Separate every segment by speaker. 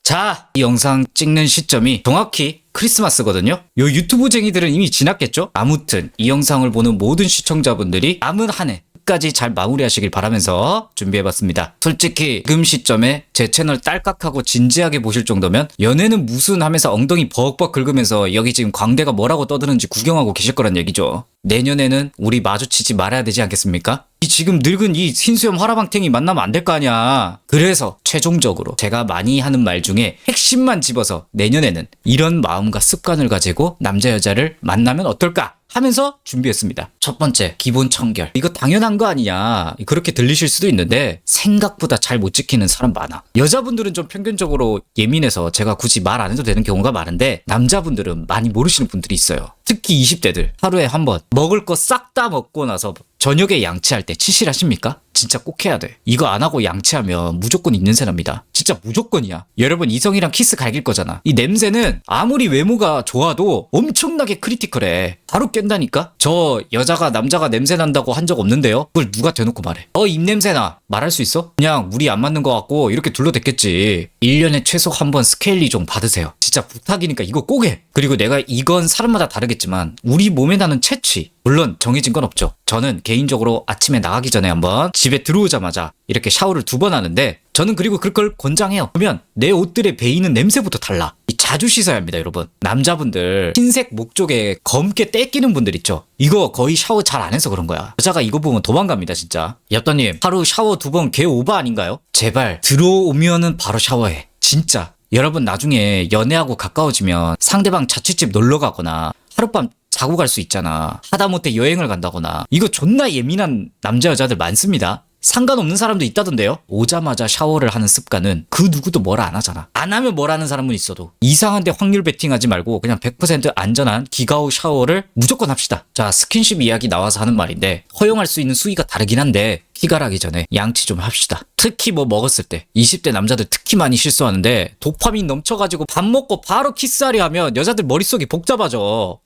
Speaker 1: 자, 이 영상 찍는 시점이 정확히 크리스마스거든요. 요 유튜브쟁이들은 이미 지났겠죠? 아무튼 이 영상을 보는 모든 시청자분들이 남은 한 해 끝까지 잘 마무리하시길 바라면서 준비해봤습니다. 솔직히 지금 시점에 제 채널 딸깍하고 진지하게 보실 정도면 연애는 무슨 하면서 엉덩이 벅벅 긁으면서 여기 지금 광대가 뭐라고 떠드는지 구경하고 계실 거란 얘기죠. 내년에는 우리 마주치지 말아야 되지 않겠습니까? 이 지금 늙은 이 흰수염 화라방탱이 만나면 안 될 거 아니야. 그래서 최종적으로 제가 많이 하는 말 중에 핵심만 집어서 내년에는 이런 마음과 습관을 가지고 남자 여자를 만나면 어떨까 하면서 준비했습니다. 첫 번째, 기본 청결. 이거 당연한 거 아니냐, 그렇게 들리실 수도 있는데 생각보다 잘 못 지키는 사람 많아. 여자분들은 좀 평균적으로 예민해서 제가 굳이 말 안 해도 되는 경우가 많은데 남자분들은 많이 모르시는 분들이 있어요. 특히 20대들 하루에 한 번 먹을 거 싹 다 먹고 나서 저녁에 양치할 때 치실하십니까? 진짜 꼭 해야 돼. 이거 안 하고 양치하면 무조건 입냄새 납니다. 진짜 무조건이야. 여러분, 이성이랑 키스 갈길 거잖아. 이 냄새는 아무리 외모가 좋아도 엄청나게 크리티컬해. 바로 깬다니까? 저 여자가 남자가 냄새 난다고 한 적 없는데요? 그걸 누가 대놓고 말해? 입냄새 나. 말할 수 있어? 그냥 물이 안 맞는 것 같고 이렇게 둘러댔겠지. 1년에 최소 한 번 스케일리 좀 받으세요. 진짜 부탁이니까 이거 꼭 해. 그리고 내가 이건 사람마다 다르겠지만 우리 몸에 나는 채취, 물론 정해진 건 없죠. 저는 개인적으로 아침에 나가기 전에 한번, 집에 들어오자마자 이렇게 샤워를 2번 하는데, 저는 그리고 그걸 권장해요. 그러면 내 옷들에 배이는 냄새부터 달라. 자주 씻어야 합니다, 여러분. 남자분들 흰색 목 쪽에 검게 떼끼는 분들 있죠? 이거 거의 샤워 잘 안 해서 그런 거야. 여자가 이거 보면 도망갑니다, 진짜. 엽더님, 하루 샤워 2번 개 오바 아닌가요? 제발 들어오면은 바로 샤워해. 진짜. 여러분, 나중에 연애하고 가까워지면 상대방 자취집 놀러 가거나 하룻밤 자고 갈 수 있잖아. 하다못해 여행을 간다거나. 이거 존나 예민한 남자 여자들 많습니다. 상관없는 사람도 있다던데요. 오자마자 샤워를 하는 습관은 그 누구도 뭐라 안 하잖아. 안 하면 뭐라는 사람은 있어도 이상한데 확률 베팅하지 말고 그냥 100% 안전한 기가후 샤워를 무조건 합시다. 자, 스킨십 이야기 나와서 하는 말인데, 허용할 수 있는 수위가 다르긴 한데 키갈하기 전에 양치 좀 합시다. 특히 뭐 먹었을 때 20대 남자들 특히 많이 실수하는데, 도파민 넘쳐가지고 밥 먹고 바로 키스하려 하면 여자들 머릿속이 복잡하죠.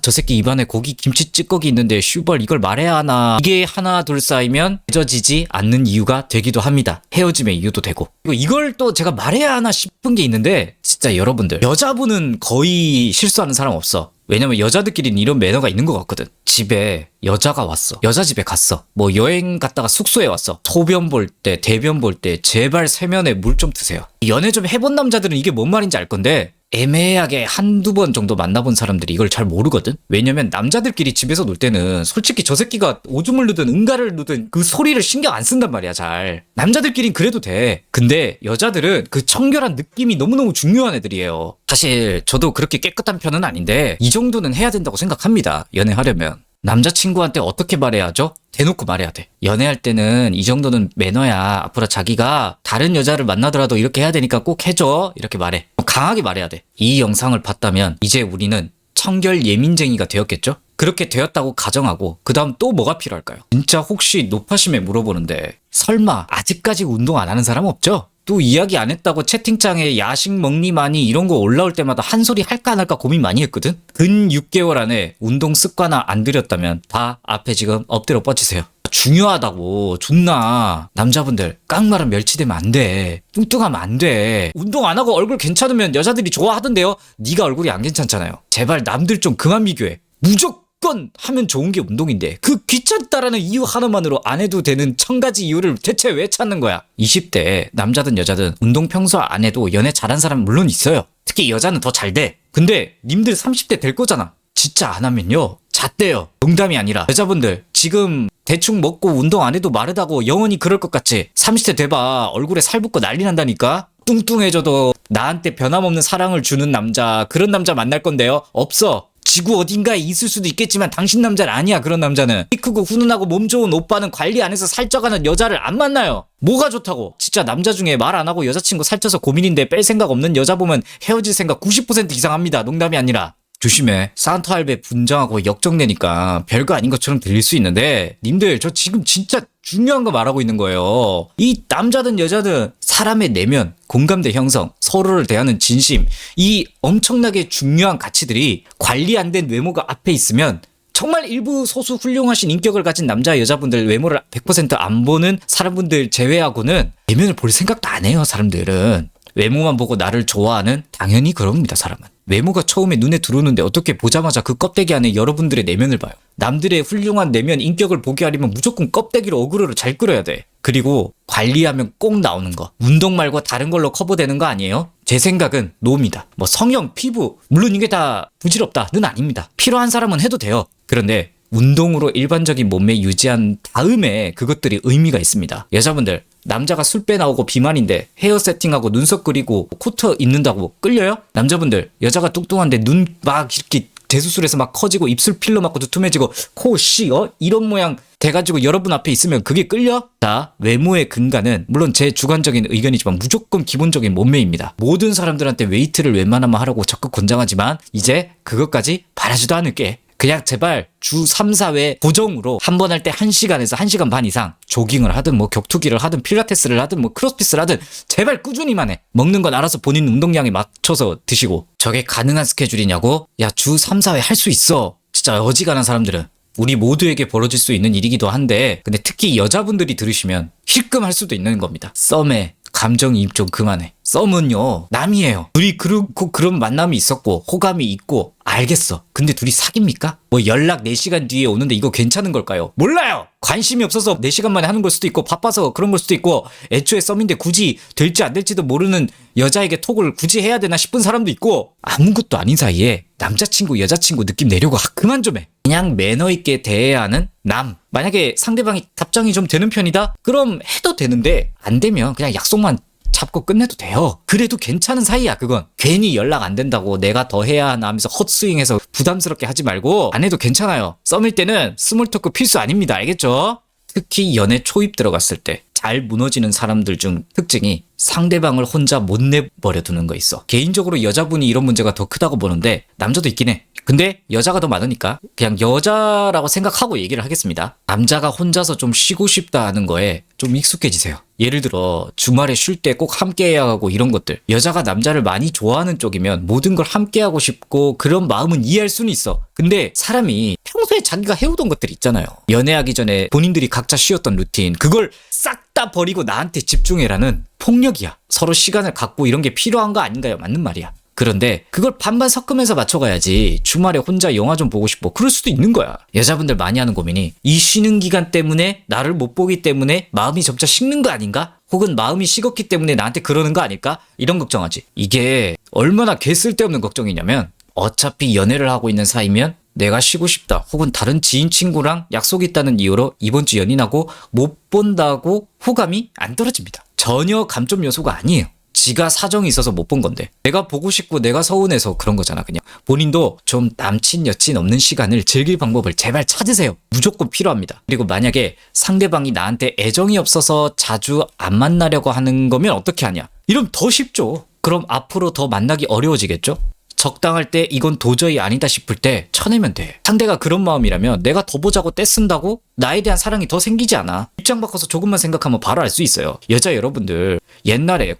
Speaker 1: 저 새끼 입안에 고기 김치 찌꺼기 있는데 슈벌 이걸 말해야 하나. 이게 하나 둘 쌓이면 잊어지지 않는 이유가 되기도 합니다. 헤어짐의 이유도 되고. 그리고 이걸 또 제가 말해야 하나 싶은 게 있는데, 진짜 여러분들, 여자분은 거의 실수하는 사람 없어. 왜냐면 여자들끼리는 이런 매너가 있는 것 같거든. 집에 여자가 왔어. 여자 집에 갔어. 뭐 여행 갔다가 숙소에 왔어. 소변 볼 때, 대변 볼 때 제발 세면에 물 좀 드세요. 연애 좀 해본 남자들은 이게 뭔 말인지 알 건데, 애매하게 한두 번 정도 만나본 사람들이 이걸 잘 모르거든? 왜냐면 남자들끼리 집에서 놀 때는 솔직히 저 새끼가 오줌을 누든 응가를 누든 그 소리를 신경 안 쓴단 말이야, 잘. 남자들끼린 그래도 돼. 근데 여자들은 그 청결한 느낌이 너무너무 중요한 애들이에요. 사실 저도 그렇게 깨끗한 편은 아닌데 이 정도는 해야 된다고 생각합니다, 연애하려면. 남자친구한테 어떻게 말해야 하죠? 대놓고 말해야 돼. 연애할 때는 이 정도는 매너야. 앞으로 자기가 다른 여자를 만나더라도 이렇게 해야 되니까 꼭 해줘. 이렇게 말해. 강하게 말해야 돼. 이 영상을 봤다면 이제 우리는 청결 예민쟁이가 되었겠죠? 그렇게 되었다고 가정하고 그 다음 또 뭐가 필요할까요? 진짜 혹시 노파심에 물어보는데, 설마 아직까지 운동 안 하는 사람 없죠? 또 이야기 안 했다고 채팅창에 야식 먹니 마니 이런 거 올라올 때마다 한 소리 할까 안 할까 고민 많이 했거든? 근 6개월 안에 운동 습관화 안 들였다면 다 앞에 지금 엎드려 뻗치세요. 중요하다고. 존나. 남자분들 깡마른 멸치되면 안 돼. 뚱뚱하면 안 돼. 운동 안 하고 얼굴 괜찮으면 여자들이 좋아하던데요. 네가 얼굴이 안 괜찮잖아요. 제발 남들 좀 그만 비교해. 무조건 하면 좋은 게 운동인데 그 귀찮다라는 이유 하나만으로 안 해도 되는 1000가지 이유를 대체 왜 찾는 거야? 20대 남자든 여자든 운동 평소 안 해도 연애 잘한 사람 물론 있어요. 특히 여자는 더 잘 돼. 근데 님들 30대 될 거잖아. 진짜 안 하면요, 잣대요. 농담이 아니라. 여자분들 지금 대충 먹고 운동 안 해도 마르다고 영원히 그럴 것 같지? 30대 돼봐 얼굴에 살 붙고 난리 난다니까? 뚱뚱해져도 나한테 변함없는 사랑을 주는 남자, 그런 남자 만날 건데요? 없어. 지구 어딘가에 있을 수도 있겠지만 당신 남자는 아니야. 그런 남자는 키 크고 훈훈하고 몸 좋은 오빠는 관리 안 해서 살쪄가는 여자를 안 만나요. 뭐가 좋다고? 진짜 남자 중에 말 안 하고 여자친구 살쪄서 고민인데 뺄 생각 없는 여자 보면 헤어질 생각 90% 이상 합니다. 농담이 아니라. 조심해. 산타 할배 분장하고 역정내니까 별거 아닌 것처럼 들릴 수 있는데, 님들 저 지금 진짜 중요한 거 말하고 있는 거예요. 이 남자든 여자든 사람의 내면, 공감대 형성, 서로를 대하는 진심, 이 엄청나게 중요한 가치들이 관리 안 된 외모가 앞에 있으면 정말 일부 소수 훌륭하신 인격을 가진 남자 여자분들 외모를 100% 안 보는 사람분들 제외하고는 내면을 볼 생각도 안 해요, 사람들은. 외모만 보고 나를 좋아하는? 당연히 그럽니다, 사람은. 외모가 처음에 눈에 들어오는데 어떻게 보자마자 그 껍데기 안에 여러분들의 내면을 봐요. 남들의 훌륭한 내면 인격을 보게 하려면 무조건 껍데기로 어그로를 잘 끌어야 돼. 그리고 관리하면 꼭 나오는 거. 운동 말고 다른 걸로 커버되는 거 아니에요? 제 생각은 노입니다. 뭐 성형, 피부 물론 이게 다 부질없다는 아닙니다. 필요한 사람은 해도 돼요. 그런데 운동으로 일반적인 몸매 유지한 다음에 그것들이 의미가 있습니다. 여자분들 남자가 술 빼나오고 비만인데 헤어 세팅하고 눈썹 그리고 코트 입는다고 끌려요? 남자분들 여자가 뚱뚱한데 눈 막 이렇게 재수술해서 막 커지고 입술 필러 맞고 두툼해지고 코 씨 이런 모양 돼가지고 여러분 앞에 있으면 그게 끌려? 자, 외모의 근간은 물론 제 주관적인 의견이지만 무조건 기본적인 몸매입니다. 모든 사람들한테 웨이트를 웬만하면 하라고 적극 권장하지만 이제 그것까지 바라지도 않을게. 그냥 제발 주 3, 4회 고정으로 한 번 할 때 1시간에서 1시간 반 이상 조깅을 하든 뭐 격투기를 하든 필라테스를 하든 뭐 크로스핏을 하든 제발 꾸준히만 해. 먹는 건 알아서 본인 운동량에 맞춰서 드시고. 저게 가능한 스케줄이냐고? 야, 주 3, 4회 할 수 있어. 진짜 어지간한 사람들은. 우리 모두에게 벌어질 수 있는 일이기도 한데 근데 특히 여자분들이 들으시면 힐끔할 수도 있는 겁니다. 썸에 감정이입 좀 그만해. 썸은요 남이에요. 둘이 그렇고 그런 만남이 있었고 호감이 있고 알겠어. 근데 둘이 사깁니까? 뭐 연락 4시간 뒤에 오는데 이거 괜찮은 걸까요? 몰라요. 관심이 없어서 4시간 만에 하는 걸 수도 있고 바빠서 그런 걸 수도 있고 애초에 썸인데 굳이 될지 안 될지도 모르는 여자에게 톡을 굳이 해야 되나 싶은 사람도 있고 아무것도 아닌 사이에 남자친구 여자친구 느낌 내려고 그만 좀 해. 그냥 매너 있게 대해야 하는 남. 만약에 상대방이 답장이 좀 되는 편이다? 그럼 해도 되는데 안 되면 그냥 약속만 잡고 끝내도 돼요. 그래도 괜찮은 사이야 그건. 괜히 연락 안 된다고 내가 더 해야 하나 하면서 헛스윙해서 부담스럽게 하지 말고 안 해도 괜찮아요. 썸일 때는 스몰 토크 필수 아닙니다. 알겠죠? 특히 연애 초입 들어갔을 때 잘 무너지는 사람들 중 특징이 상대방을 혼자 못 내버려 두는 거 있어. 개인적으로 여자분이 이런 문제가 더 크다고 보는데 남자도 있긴 해. 근데 여자가 더 많으니까 그냥 여자라고 생각하고 얘기를 하겠습니다. 남자가 혼자서 좀 쉬고 싶다 하는 거에 좀 익숙해지세요. 예를 들어 주말에 쉴 때 꼭 함께 해야 하고 이런 것들. 여자가 남자를 많이 좋아하는 쪽이면 모든 걸 함께 하고 싶고 그런 마음은 이해할 수는 있어. 근데 사람이 평소에 자기가 해오던 것들이 있잖아요. 연애하기 전에 본인들이 각자 쉬었던 루틴 그걸 싹 다 버리고 나한테 집중해라는 폭력이야. 서로 시간을 갖고 이런 게 필요한 거 아닌가요? 맞는 말이야. 그런데 그걸 반반 섞으면서 맞춰가야지. 주말에 혼자 영화 좀 보고 싶어. 그럴 수도 있는 거야. 여자분들 많이 하는 고민이 이 쉬는 기간 때문에 나를 못 보기 때문에 마음이 점차 식는 거 아닌가? 혹은 마음이 식었기 때문에 나한테 그러는 거 아닐까? 이런 걱정하지. 이게 얼마나 개 쓸데없는 걱정이냐면 어차피 연애를 하고 있는 사이면 내가 쉬고 싶다 혹은 다른 지인 친구랑 약속 있다는 이유로 이번 주 연인하고 못 본다고 호감이 안 떨어집니다. 전혀 감점 요소가 아니에요. 지가 사정이 있어서 못 본 건데 내가 보고 싶고 내가 서운해서 그런 거잖아. 그냥 본인도 좀 남친 여친 없는 시간을 즐길 방법을 제발 찾으세요. 무조건 필요합니다. 그리고 만약에 상대방이 나한테 애정이 없어서 자주 안 만나려고 하는 거면 어떻게 하냐. 이러면 더 쉽죠. 그럼 앞으로 더 만나기 어려워지겠죠. 적당할 때 이건 도저히 아니다 싶을 때 쳐내면 돼. 상대가 그런 마음이라면 내가 더 보자고 떼쓴다고 나에 대한 사랑이 더 생기지 않아. 입장 바꿔서 조금만 생각하면 바로 알 수 있어요. 여자 여러분들 옛날에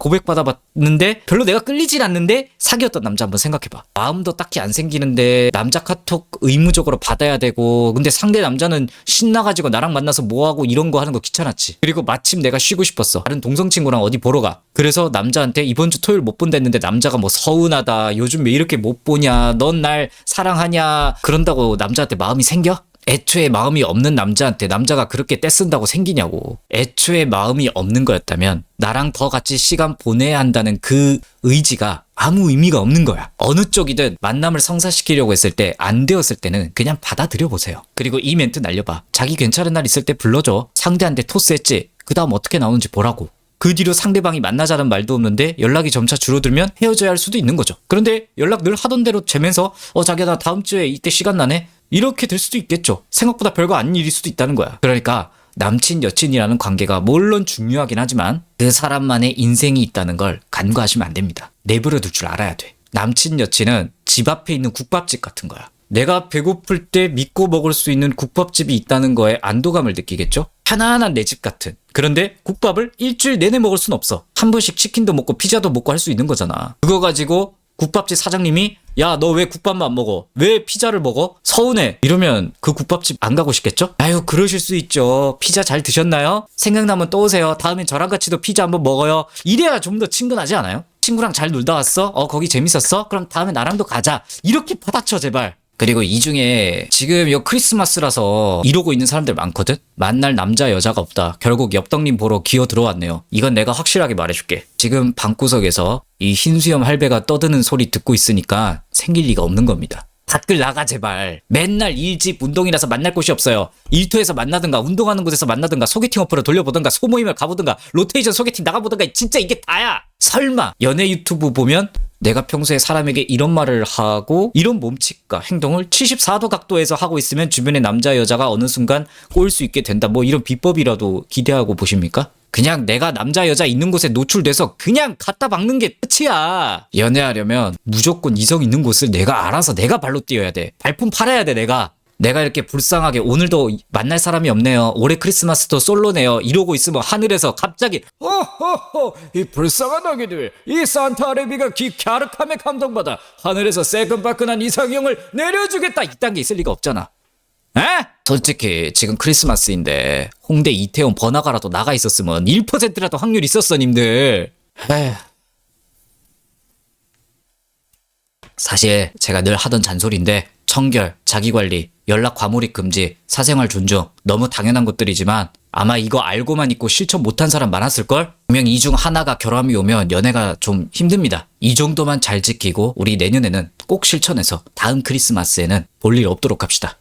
Speaker 1: 고백받아봤는데 별로 내가 끌리진 않는데 사귀었던 남자 한번 생각해봐. 마음도 딱히 안 생기는데 남자 카톡 의무적으로 받아야 되고 근데 상대 남자는 신나가지고 나랑 만나서 뭐하고 이런 거 하는 거 귀찮았지. 그리고 마침 내가 쉬고 싶었어. 다른 동성 친구랑 어디 보러 가. 그래서 남자한테 이번 주 토요일 못 본다 했는데 남자가 뭐 서운하다 요즘 왜 이렇게 못 보냐 넌 날 사랑하냐 그런다고 남자한테 마음이 생겨? 애초에 마음이 없는 남자한테 남자가 그렇게 떼쓴다고 생기냐고. 애초에 마음이 없는 거였다면 나랑 더 같이 시간 보내야 한다는 그 의지가 아무 의미가 없는 거야. 어느 쪽이든 만남을 성사시키려고 했을 때 안 되었을 때는 그냥 받아들여 보세요. 그리고 이 멘트 날려봐. 자기 괜찮은 날 있을 때 불러줘. 상대한테 토스했지. 그 다음 어떻게 나오는지 보라고. 그 뒤로 상대방이 만나자는 말도 없는데 연락이 점차 줄어들면 헤어져야 할 수도 있는 거죠. 그런데 연락 늘 하던 대로 재면서 자기야 나 다음 주에 이때 시간 나네? 이렇게 될 수도 있겠죠. 생각보다 별거 아닌 일일 수도 있다는 거야. 그러니까 남친 여친이라는 관계가 물론 중요하긴 하지만 그 사람만의 인생이 있다는 걸 간과하시면 안 됩니다. 내버려 둘 줄 알아야 돼. 남친 여친은 집 앞에 있는 국밥집 같은 거야. 내가 배고플 때 믿고 먹을 수 있는 국밥집이 있다는 거에 안도감을 느끼겠죠? 편안한 내 집 같은. 그런데 국밥을 일주일 내내 먹을 순 없어. 한 번씩 치킨도 먹고 피자도 먹고 할 수 있는 거잖아. 그거 가지고 국밥집 사장님이 야 너 왜 국밥만 안 먹어? 왜 피자를 먹어? 서운해. 이러면 그 국밥집 안 가고 싶겠죠? 아유 그러실 수 있죠. 피자 잘 드셨나요? 생각나면 또 오세요. 다음엔 저랑 같이도 피자 한번 먹어요. 이래야 좀 더 친근하지 않아요? 친구랑 잘 놀다 왔어? 거기 재밌었어? 그럼 다음에 나랑도 가자. 이렇게 받아쳐 제발. 그리고 이 중에 지금 요 크리스마스라서 이러고 있는 사람들 많거든? 만날 남자 여자가 없다. 결국 엽떡님 보러 기어 들어왔네요. 이건 내가 확실하게 말해줄게. 지금 방구석에서 이 흰수염 할배가 떠드는 소리 듣고 있으니까 생길 리가 없는 겁니다. 밖을 나가 제발. 맨날 일집 운동이라서 만날 곳이 없어요. 일터에서 만나든가 운동하는 곳에서 만나든가 소개팅 어플을 돌려보든가 소모임을 가보든가 로테이션 소개팅 나가보든가 진짜 이게 다야. 설마 연애 유튜브 보면 내가 평소에 사람에게 이런 말을 하고 이런 몸짓과 행동을 74도 각도에서 하고 있으면 주변의 남자 여자가 어느 순간 꼬일 수 있게 된다. 뭐 이런 비법이라도 기대하고 보십니까? 그냥 내가 남자 여자 있는 곳에 노출돼서 그냥 갖다 박는 게 끝이야. 연애하려면 무조건 이성 있는 곳을 내가 알아서 내가 발로 뛰어야 돼. 발품 팔아야 돼 내가. 내가 이렇게 불쌍하게 오늘도 만날 사람이 없네요. 올해 크리스마스도 솔로네요. 이러고 있으면 하늘에서 갑자기 호호호 이 불쌍한 아기들 이 산타 할애비가 갸륵함에 감동받아 하늘에서 새끈바끈한 이상형을 내려주겠다 이딴 게 있을 리가 없잖아. 에? 솔직히 지금 크리스마스인데 홍대 이태원 번화가라도 나가 있었으면 1%라도 확률 있었어 님들. 에휴. 사실 제가 늘 하던 잔소리인데 청결, 자기관리, 연락 과몰입 금지, 사생활 존중 너무 당연한 것들이지만 아마 이거 알고만 있고 실천 못한 사람 많았을걸? 분명 이 중 하나가 결함이 오면 연애가 좀 힘듭니다. 이 정도만 잘 지키고 우리 내년에는 꼭 실천해서 다음 크리스마스에는 볼 일 없도록 합시다.